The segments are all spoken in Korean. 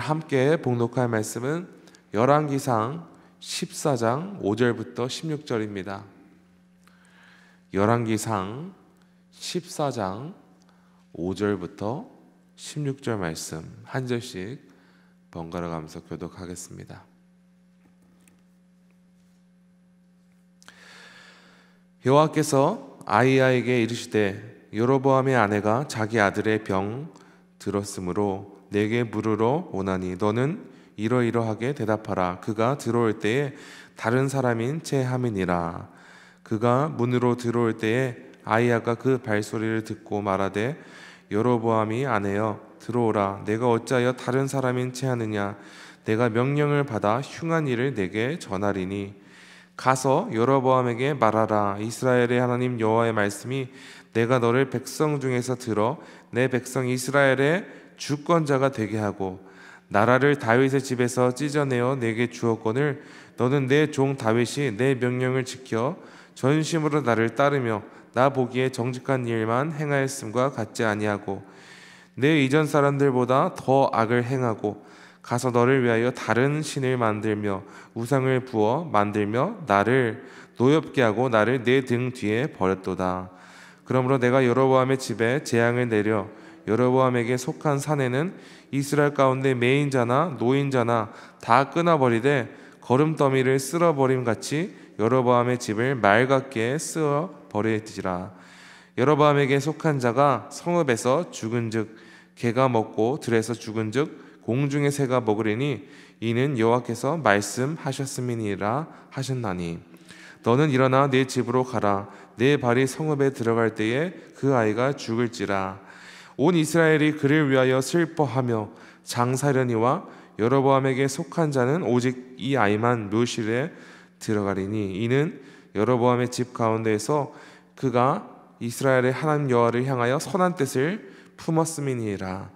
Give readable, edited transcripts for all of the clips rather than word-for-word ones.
함께 봉독할 말씀은 열왕기상 14장 5절부터 16절입니다. 열왕기상 14장 5절부터 16절 말씀 한 절씩 번갈아 가면서 교독하겠습니다. 여호와께서 아히야에게 이르시되 여로보암의 아내가 자기 아들의 병 들었으므로 내게 물으러 오나니 너는 이러이러하게 대답하라. 그가 들어올 때에 다른 사람인 채 함이니라. 그가 문으로 들어올 때에 아히야가 그 발소리를 듣고 말하되 여로보암이 아내여 들어오라. 내가 어찌하여 다른 사람인 채 하느냐. 내가 명령을 받아 흉한 일을 내게 전하리니 가서 여로보암에게 말하라. 이스라엘의 하나님 여호와의 말씀이 내가 너를 백성 중에서 들어 내 백성 이스라엘의 주권자가 되게 하고 나라를 다윗의 집에서 찢어내어 내게 주었거늘 너는 내 종 다윗이 내 명령을 지켜 전심으로 나를 따르며 나 보기에 정직한 일만 행하였음과 같지 아니하고 내 이전 사람들보다 더 악을 행하고 가서 너를 위하여 다른 신을 만들며 우상을 부어 만들며 나를 노엽게 하고 나를 내 등 뒤에 버렸도다. 그러므로 내가 여로보암의 집에 재앙을 내려 여로보암에게 속한 사내는 이스라엘 가운데 매인자나 노인자나 다 끊어버리되 거름더미를 쓸어버림 같이 여로보암의 집을 맑게 쓸어버리지라. 여로보암에게 속한 자가 성읍에서 죽은즉 개가 먹고 들에서 죽은즉 공중의 새가 먹으리니 이는 여호와께서 말씀하셨음이니라 하셨나니 너는 일어나 네 집으로 가라. 내 발이 성읍에 들어갈 때에 그 아이가 죽을지라. 온 이스라엘이 그를 위하여 슬퍼하며 장사려니와 여로보암에게 속한 자는 오직 이 아이만 묘실에 들어가리니 이는 여로보암의 집 가운데에서 그가 이스라엘의 하나님 여호와를 향하여 선한 뜻을 품었음이니라.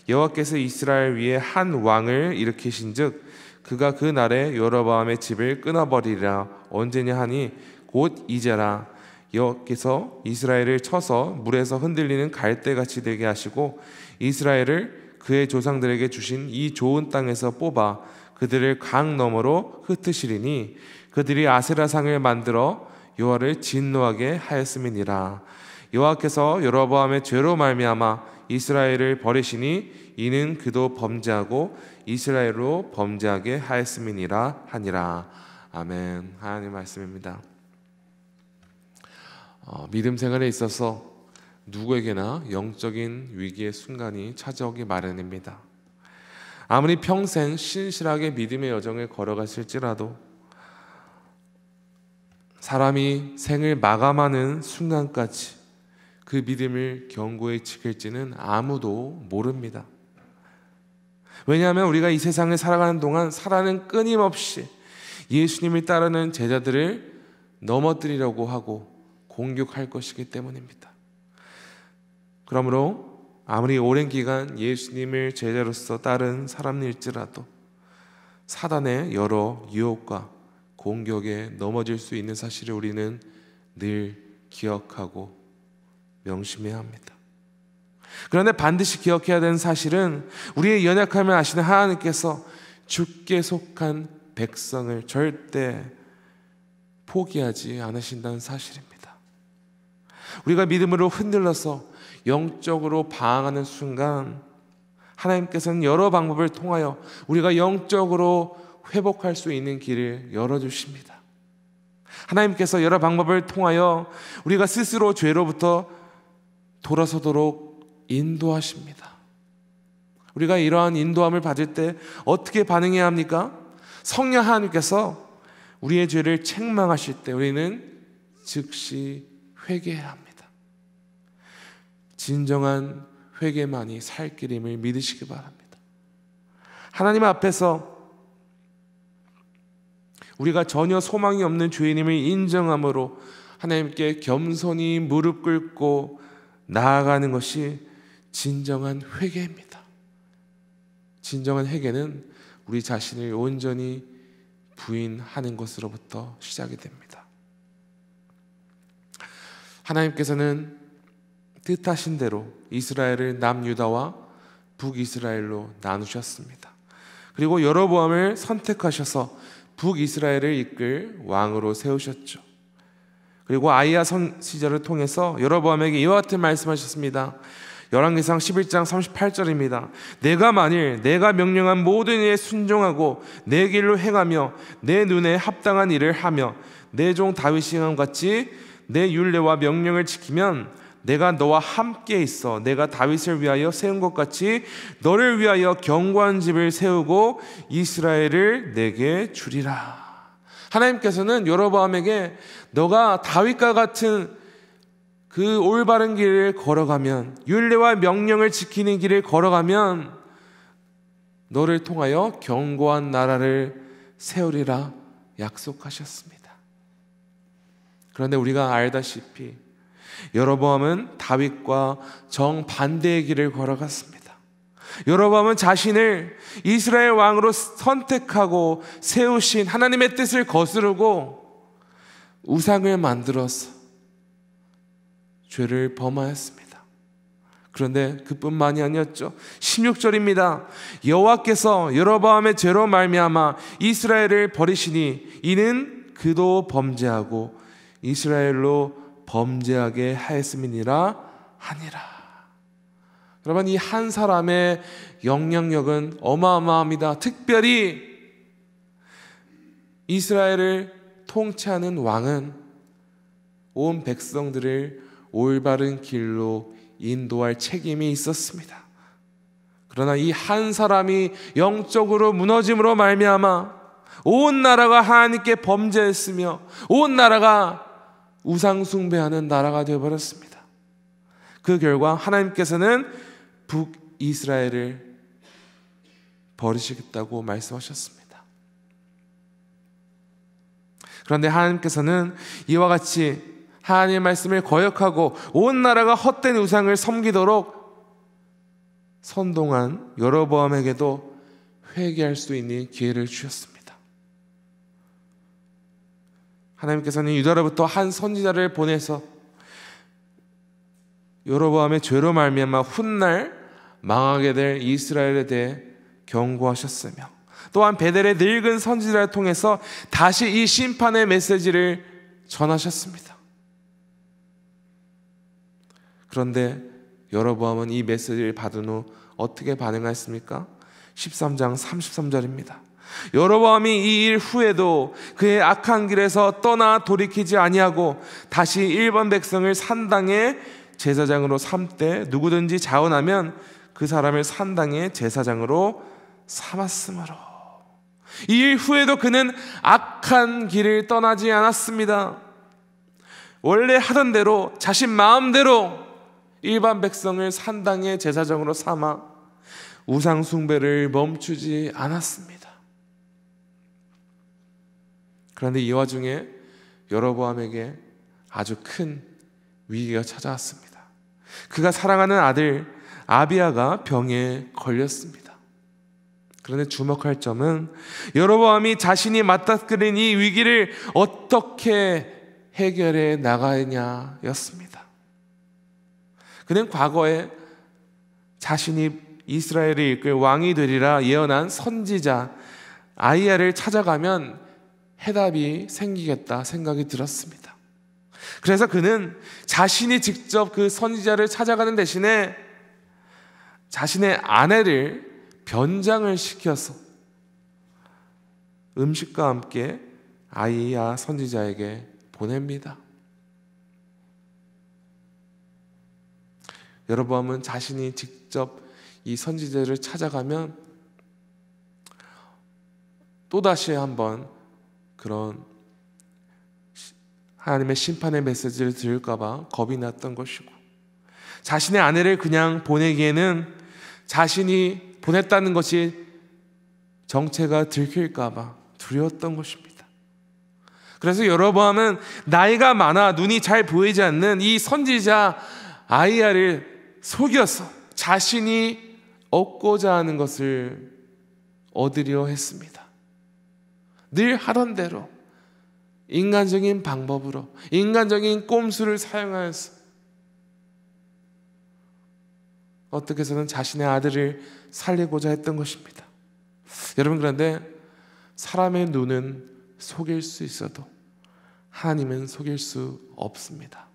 여호와께서 이스라엘 위에 한 왕을 일으키신즉 그가 그 날에 여로보암의 집을 끊어버리리라. 언제냐 하니 곧 이제라. 여호와께서 이스라엘을 쳐서 물에서 흔들리는 갈대같이 되게 하시고 이스라엘을 그의 조상들에게 주신 이 좋은 땅에서 뽑아 그들을 강 너머로 흩으시리니 그들이 아세라상을 만들어 여호와를 진노하게 하였음이니라. 여호와께서 여로보암의 죄로 말미암아 이스라엘을 버리시니 이는 그도 범죄하고 이스라엘로 범죄하게 하였음이니라 하니라. 아멘. 하나님의 말씀입니다. 믿음 생활에 있어서 누구에게나 영적인 위기의 순간이 찾아오기 마련입니다. 아무리 평생 신실하게 믿음의 여정을 걸어가실지라도 사람이 생을 마감하는 순간까지 그 믿음을 견고히 지킬지는 아무도 모릅니다. 왜냐하면 우리가 이 세상을 살아가는 동안 사단은 끊임없이 예수님을 따르는 제자들을 넘어뜨리려고 하고 공격할 것이기 때문입니다. 그러므로 아무리 오랜 기간 예수님을 제자로서 따른 사람일지라도 사단의 여러 유혹과 공격에 넘어질 수 있는 사실을 우리는 늘 기억하고 명심해야 합니다. 그런데 반드시 기억해야 되는 사실은 우리의 연약함을 아시는 하나님께서 주께 속한 백성을 절대 포기하지 않으신다는 사실입니다. 우리가 믿음으로 흔들려서 영적으로 방황하는 순간 하나님께서는 여러 방법을 통하여 우리가 영적으로 회복할 수 있는 길을 열어주십니다. 하나님께서 여러 방법을 통하여 우리가 스스로 죄로부터 돌아서도록 인도하십니다. 우리가 이러한 인도함을 받을 때 어떻게 반응해야 합니까? 성령 하나님께서 우리의 죄를 책망하실 때 우리는 즉시 회개해야 합니다. 진정한 회개만이 살 길임을 믿으시기 바랍니다. 하나님 앞에서 우리가 전혀 소망이 없는 죄인임을 인정함으로 하나님께 겸손히 무릎 꿇고 나아가는 것이 진정한 회개입니다. 진정한 회개는 우리 자신을 온전히 부인하는 것으로부터 시작이 됩니다. 하나님께서는 뜻하신 대로 이스라엘을 남유다와 북이스라엘로 나누셨습니다. 그리고 여로보암을 선택하셔서 북이스라엘을 이끌 왕으로 세우셨죠. 그리고 아이야 선지자를 통해서 여로보암에게 이와 같은 말씀하셨습니다. 열왕기상 11장 38절입니다. 내가 만일 내가 명령한 모든 일에 순종하고 내 길로 행하며 내 눈에 합당한 일을 하며 내 종 다윗이 행함 같이 내 율례와 명령을 지키면 내가 너와 함께 있어 내가 다윗을 위하여 세운 것 같이 너를 위하여 견고한 집을 세우고 이스라엘을 내게 주리라. 하나님께서는 여로보암에게 너가 다윗과 같은 그 올바른 길을 걸어가면, 율례와 명령을 지키는 길을 걸어가면 너를 통하여 견고한 나라를 세우리라 약속하셨습니다. 그런데 우리가 알다시피 여로보암은 다윗과 정반대의 길을 걸어갔습니다. 여로보암은 자신을 이스라엘 왕으로 선택하고 세우신 하나님의 뜻을 거스르고 우상을 만들어서 죄를 범하였습니다. 그런데 그뿐만이 아니었죠. 16절입니다. 여호와께서 여로보암의 죄로 말미암아 이스라엘을 버리시니 이는 그도 범죄하고 이스라엘로 범죄하게 하였음이니라 하니라. 여러분, 이 한 사람의 영향력은 어마어마합니다. 특별히 이스라엘을 통치하는 왕은 온 백성들을 올바른 길로 인도할 책임이 있었습니다. 그러나 이 한 사람이 영적으로 무너짐으로 말미암아 온 나라가 하나님께 범죄했으며 온 나라가 우상 숭배하는 나라가 되어버렸습니다. 그 결과 하나님께서는 북이스라엘을 버리시겠다고 말씀하셨습니다. 그런데 하나님께서는 이와 같이 하나님의 말씀을 거역하고 온 나라가 헛된 우상을 섬기도록 선동한 여로보암에게도 회개할 수 있는 기회를 주셨습니다. 하나님께서는 유다로부터 한 선지자를 보내서 여로보암의 죄로 말미암아 훗날 망하게 될 이스라엘에 대해 경고하셨으며, 또한 베델의 늙은 선지자를 통해서 다시 이 심판의 메시지를 전하셨습니다. 그런데 여로보암은 이 메시지를 받은 후 어떻게 반응했습니까? 13장 33절입니다. 여로보암이 이 일 후에도 그의 악한 길에서 떠나 돌이키지 아니하고 다시 일반 백성을 산당의 제사장으로 삼되 누구든지 자원하면 그 사람을 산당의 제사장으로 삼았으므로, 이 일 후에도 그는 악한 길을 떠나지 않았습니다. 원래 하던 대로 자신 마음대로 일반 백성을 산당의 제사장으로 삼아 우상 숭배를 멈추지 않았습니다. 그런데 이 와중에 여로보암에게 아주 큰 위기가 찾아왔습니다. 그가 사랑하는 아들 아비야가 병에 걸렸습니다. 그런데 주목할 점은 여로보암이 자신이 맞닥뜨린 이 위기를 어떻게 해결해 나가냐였습니다. 그는 과거에 자신이 이스라엘을 이끌 왕이 되리라 예언한 선지자 아이야를 찾아가면 해답이 생기겠다 생각이 들었습니다. 그래서 그는 자신이 직접 그 선지자를 찾아가는 대신에 자신의 아내를 변장을 시켜서 음식과 함께 아이야 선지자에게 보냅니다. 여로보암은 자신이 직접 이 선지자를 찾아가면 또다시 한번 그런 하나님의 심판의 메시지를 들을까 봐 겁이 났던 것이고, 자신의 아내를 그냥 보내기에는 자신이 보냈다는 것이 정체가 들킬까 봐 두려웠던 것입니다. 그래서 여로보암은 나이가 많아 눈이 잘 보이지 않는 이 선지자 아이야를 속여서 자신이 얻고자 하는 것을 얻으려 했습니다. 늘 하던 대로 인간적인 방법으로, 인간적인 꼼수를 사용하여서 어떻게 해서는 자신의 아들을 살리고자 했던 것입니다. 여러분, 그런데 사람의 눈은 속일 수 있어도 하나님은 속일 수 없습니다.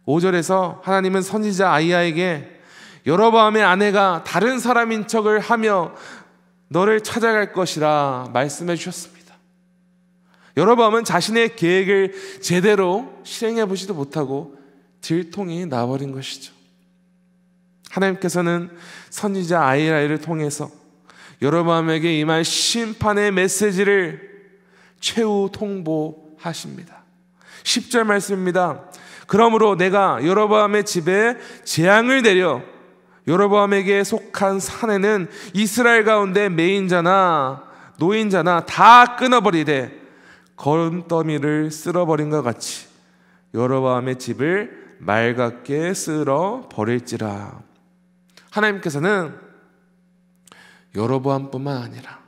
5절에서 하나님은 선지자 아이야에게 여로보암의 아내가 다른 사람인 척을 하며 너를 찾아갈 것이라 말씀해 주셨습니다. 여로보암은 자신의 계획을 제대로 실행해 보지도 못하고 들통이 나버린 것이죠. 하나님께서는 선지자 아이야를 통해서 여로보암에게 임할 심판의 메시지를 최후 통보하십니다. 10절 말씀입니다. 그러므로 내가 여로보암의 집에 재앙을 내려 여로보암에게 속한 사내는 이스라엘 가운데 매인자나 노인자나 다 끊어버리되 거름더미를 쓸어버린 것 같이 여로보암의 집을 맑게 쓸어버릴지라. 하나님께서는 여로보암뿐만 아니라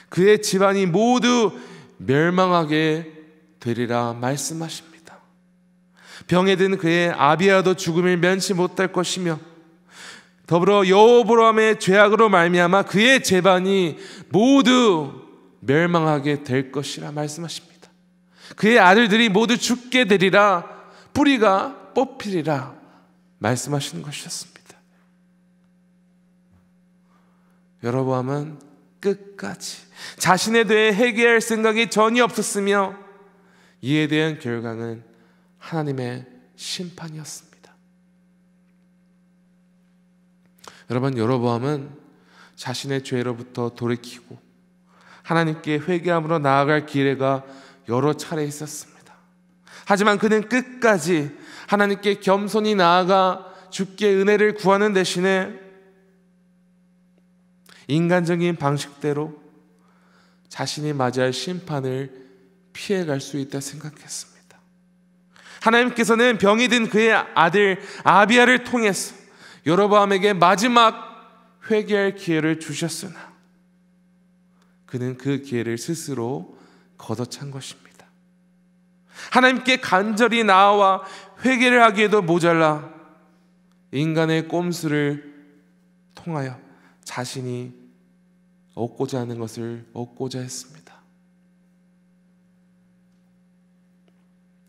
그의 집안이 모두 멸망하게 되리라 말씀하십니다. 병에 든 그의 아비야도 죽음을 면치 못할 것이며 더불어 여로보암의 죄악으로 말미암아 그의 집안이 모두 멸망하게 될 것이라 말씀하십니다. 그의 아들들이 모두 죽게 되리라, 뿌리가 뽑히리라 말씀하시는 것이었습니다. 여로보암은 끝까지 자신에 대해 회개할 생각이 전혀 없었으며 이에 대한 결과는 하나님의 심판이었습니다. 여러분, 여로보암은 자신의 죄로부터 돌이키고 하나님께 회개함으로 나아갈 기회가 여러 차례 있었습니다. 하지만 그는 끝까지 하나님께 겸손히 나아가 주께 은혜를 구하는 대신에 인간적인 방식대로 자신이 맞이할 심판을 피해갈 수 있다 생각했습니다. 하나님께서는 병이 든 그의 아들 아비야를 통해서 여로보암에게 마지막 회개할 기회를 주셨으나 그는 그 기회를 스스로 걷어찬 것입니다. 하나님께 간절히 나아와 회개를 하기에도 모자라 인간의 꼼수를 통하여 자신이 얻고자 하는 것을 얻고자 했습니다.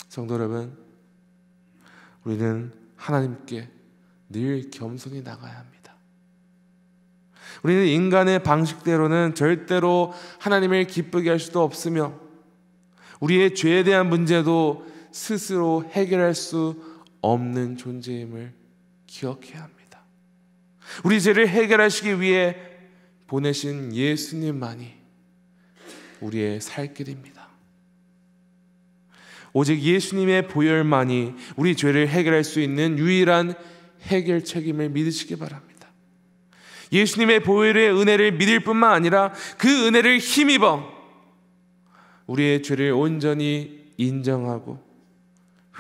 성도 여러분, 우리는 하나님께 늘 겸손히 나가야 합니다. 우리는 인간의 방식대로는 절대로 하나님을 기쁘게 할 수도 없으며 우리의 죄에 대한 문제도 스스로 해결할 수 없는 존재임을 기억해야 합니다. 우리 죄를 해결하시기 위해 보내신 예수님만이 우리의 살 길입니다. 오직 예수님의 보혈만이 우리 죄를 해결할 수 있는 유일한 해결 책임을 믿으시기 바랍니다. 예수님의 보혈의 은혜를 믿을 뿐만 아니라 그 은혜를 힘입어 우리의 죄를 온전히 인정하고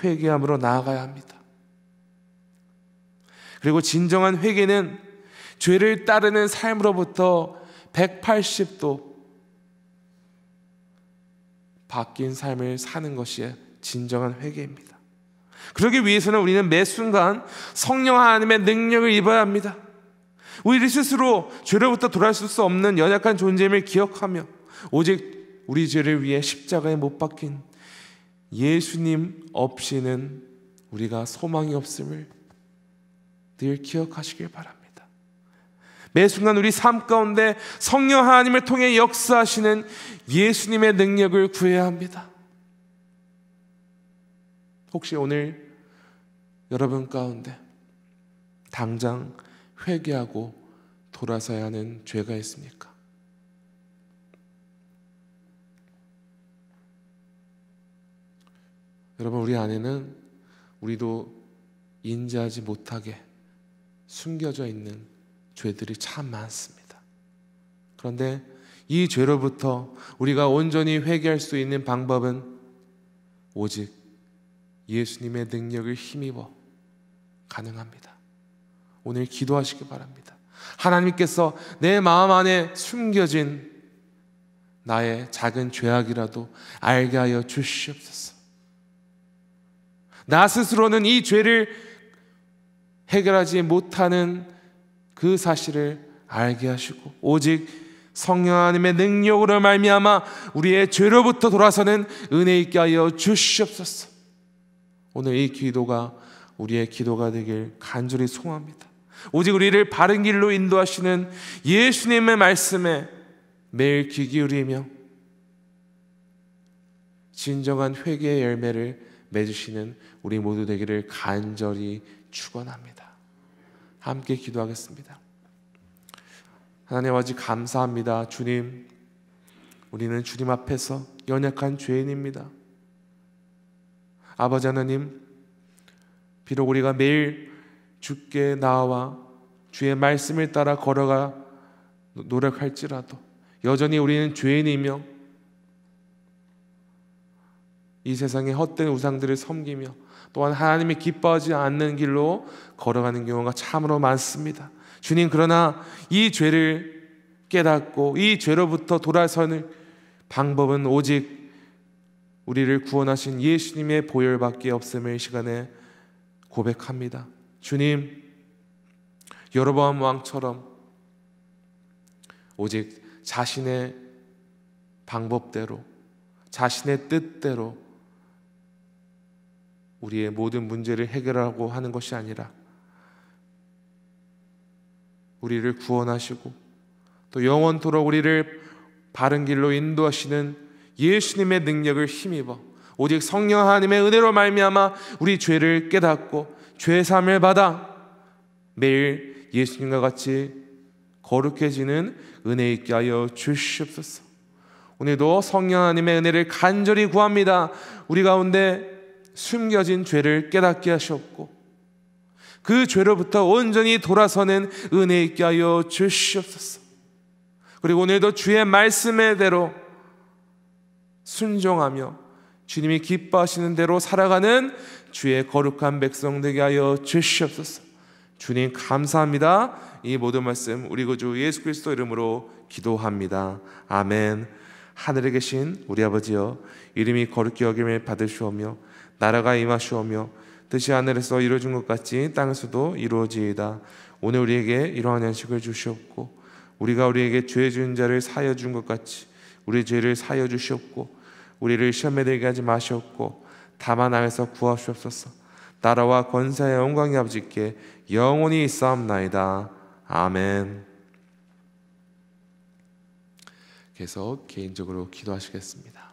회개함으로 나아가야 합니다. 그리고 진정한 회개는 죄를 따르는 삶으로부터 180도 바뀐 삶을 사는 것이 진정한 회개입니다. 그러기 위해서는 우리는 매 순간 성령 하나님의 능력을 입어야 합니다. 우리 스스로 죄로부터 돌아설 수 없는 연약한 존재임을 기억하며 오직 우리 죄를 위해 십자가에 못 박힌 예수님 없이는 우리가 소망이 없음을 늘 기억하시길 바랍니다. 매 순간 우리 삶 가운데 성령 하나님을 통해 역사하시는 예수님의 능력을 구해야 합니다. 혹시 오늘 여러분 가운데 당장 회개하고 돌아서야 하는 죄가 있습니까? 여러분, 우리 안에는 우리도 인지하지 못하게 숨겨져 있는 죄들이 참 많습니다. 그런데 이 죄로부터 우리가 온전히 회개할 수 있는 방법은 오직 예수님의 능력을 힘입어 가능합니다. 오늘 기도하시기 바랍니다. 하나님께서 내 마음 안에 숨겨진 나의 작은 죄악이라도 알게 하여 주시옵소서. 나 스스로는 이 죄를 해결하지 못하는 그 사실을 알게 하시고 오직 성령 하나님의 능력으로 말미암아 우리의 죄로부터 돌아서는 은혜 있게 하여 주시옵소서. 오늘 이 기도가 우리의 기도가 되길 간절히 소원합니다. 오직 우리를 바른 길로 인도하시는 예수님의 말씀에 매일 귀 기울이며 진정한 회개의 열매를 맺으시는 우리 모두 되기를 간절히 축원합니다. 함께 기도하겠습니다. 하나님 아버지 감사합니다. 주님, 우리는 주님 앞에서 연약한 죄인입니다. 아버지 하나님, 비록 우리가 매일 주께 나와 주의 말씀을 따라 걸어가 노력할지라도 여전히 우리는 죄인이며 이 세상의 헛된 우상들을 섬기며 또한 하나님이 기뻐하지 않는 길로 걸어가는 경우가 참으로 많습니다. 주님, 그러나 이 죄를 깨닫고 이 죄로부터 돌아서는 방법은 오직 우리를 구원하신 예수님의 보혈밖에 없음을 이 시간에 고백합니다. 주님, 여로보암 왕처럼 오직 자신의 방법대로 자신의 뜻대로 우리의 모든 문제를 해결하고 하는 것이 아니라 우리를 구원하시고 또 영원토록 우리를 바른 길로 인도하시는 예수님의 능력을 힘입어 오직 성령 하나님의 은혜로 말미암아 우리 죄를 깨닫고 죄사함을 받아 매일 예수님과 같이 거룩해지는 은혜 있게 하여 주시옵소서. 오늘도 성령 하나님의 은혜를 간절히 구합니다. 우리 가운데 숨겨진 죄를 깨닫게 하시옵고 그 죄로부터 온전히 돌아서는 은혜 있게 하여 주시옵소서. 그리고 오늘도 주의 말씀대로 순종하며 주님이 기뻐하시는 대로 살아가는 주의 거룩한 백성 되게 하여 주시옵소서. 주님 감사합니다. 이 모든 말씀 우리 구주 예수 그리스도 이름으로 기도합니다. 아멘. 하늘에 계신 우리 아버지여, 이름이 거룩히 여김을 받으시오며 나라가 임하시오며 뜻이 하늘에서 이루어진 것 같이 땅에서도 이루어지이다. 오늘 우리에게 이러한 양식을 주시옵고 우리가 우리에게 죄 지은 자를 사하여 준 것 같이 우리 죄를 사하여 주시옵고 우리를 시험에 들게 하지 마시옵고 다만 악에서 구하시옵소서. 나라와 권세와 영광이 아버지께 영원히 있사옵나이다. 아멘. 계속 개인적으로 기도하시겠습니다.